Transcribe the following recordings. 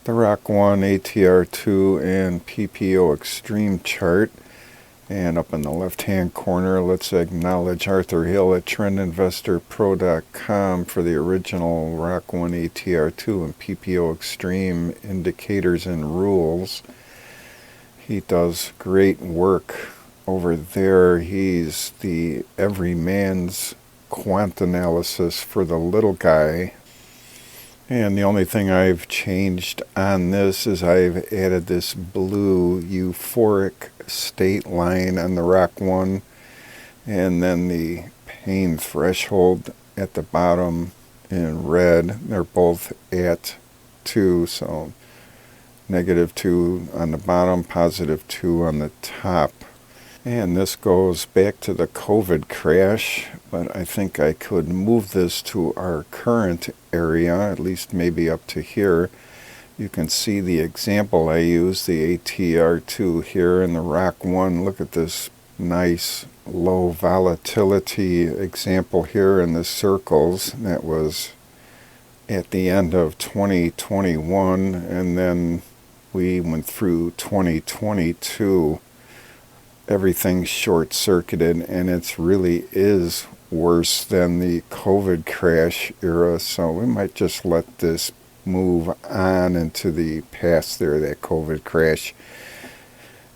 the ROC 1, ATR 2, and PPO Extreme chart. And up in the left-hand corner, let's acknowledge Arthur Hill at TrendInvestorPro.com for the original ROC 1, ATR 2, and PPO Extreme indicators and rules. He does great work over there. He's the everyman's quant analysis for the little guy. And the only thing I've changed on this is I've added this blue euphoric state line on the ROC 1, and then the pain threshold at the bottom in red. They're both at 2, so -2 on the bottom, +2 on the top. And this goes back to the COVID crash, but I think I could move this to our current area, at least maybe up to here. You can see the example I use, the ATR2 here in the ROC 1. Look at this nice low volatility example here in the circles. That was at the end of 2021, and then we went through 2022. Everything's short-circuited, and it really is worse than the COVID crash era, so we might just let this move on into the past there, that COVID crash.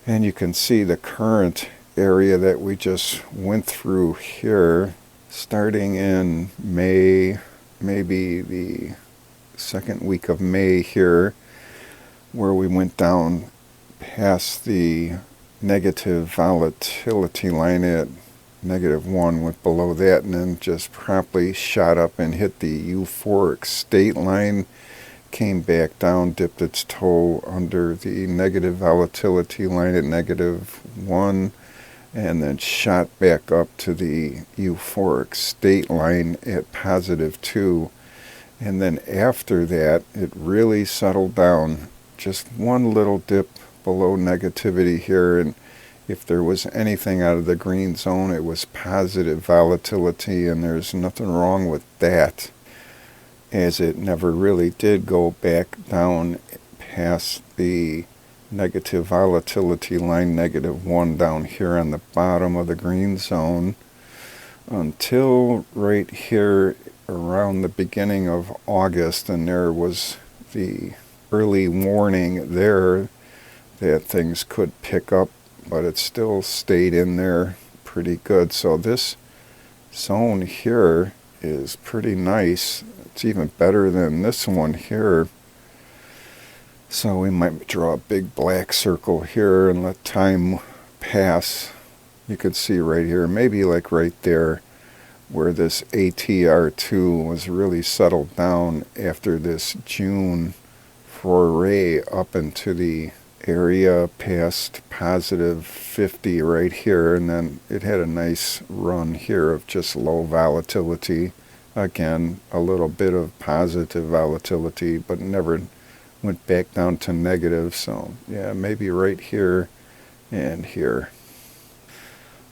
And you can see the current area that we just went through here, starting in May, maybe the second week of May here, where we went down past the negative volatility line at -1, went below that, and then just promptly shot up and hit the euphoric state line, came back down, dipped its toe under the negative volatility line at -1, and then shot back up to the euphoric state line at +2. And then after that, it really settled down. Just one little dip below negativity here, and if there was anything out of the green zone, it was positive volatility, and there's nothing wrong with that, as it never really did go back down past the negative volatility line, -1, down here on the bottom of the green zone, until right here around the beginning of August, and there was the early warning there that things could pick up, but it still stayed in there pretty good. So this zone here is pretty nice. It's even better than this one here. So we might draw a big black circle here and let time pass. You could see right here, maybe like right there, where this ATR2 was really settled down after this June foray up into the area past +50 right here, and then it had a nice run here of just low volatility. Again, a little bit of positive volatility, but never went back down to negative. So yeah, maybe right here and here.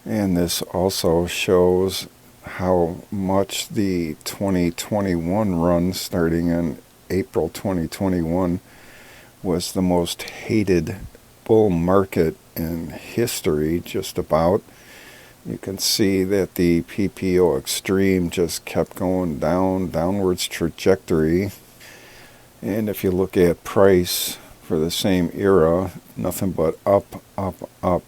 And this also shows how much the 2021 run, starting in April 2021, was the most hated bull market in history, just about. You can see that the PPO Extreme just kept going down, downwards trajectory. And if you look at price for the same era, nothing but up, up, up.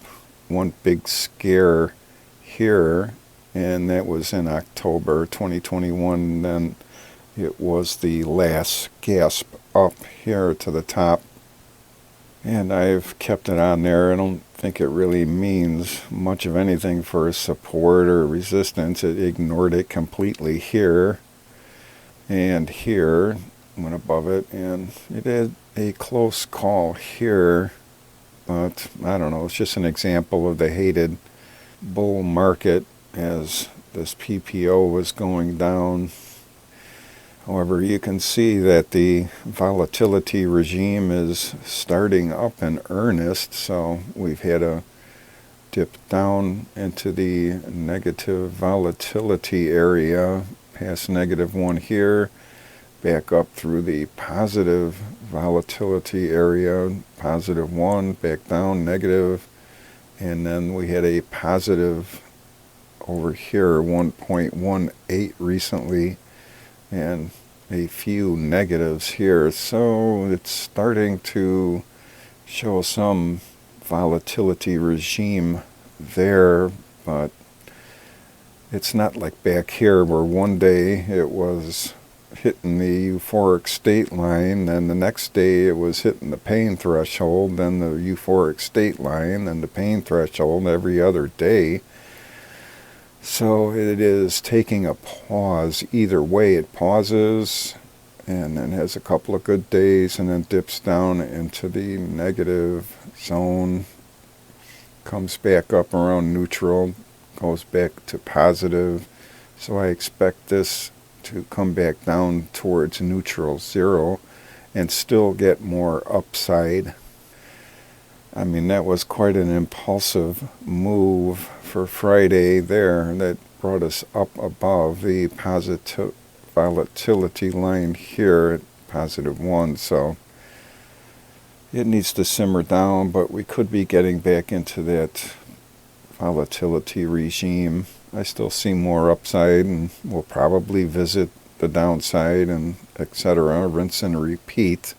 One big scare here, and that was in October 2021. Then it was the last gasp up here to the top, and I've kept it on there. I don't think it really means much of anything for support or resistance. It ignored it completely here and here, went above it, and it had a close call here, but I don't know, it's just an example of the hated bull market as this PPO was going down. However, you can see that the volatility regime is starting up in earnest, so we've had a dip down into the negative volatility area, past -1 here, back up through the positive volatility area, +1, back down, negative, and then we had a positive over here, 1.18 recently, and a few negatives here. So it's starting to show some volatility regime there, but it's not like back here where one day it was hitting the euphoric state line, then the next day it was hitting the pain threshold, then the euphoric state line, then the pain threshold every other day. So it is taking a pause. Either way, it pauses and then has a couple of good days and then dips down into the negative zone, comes back up around neutral, goes back to positive. So I expect this to come back down towards neutral, 0, and still get more upside. I mean, that was quite an impulsive move for Friday there that brought us up above the positive volatility line here at +1. So it needs to simmer down, but we could be getting back into that volatility regime. I still see more upside, and we'll probably visit the downside and etc. Rinse and repeat.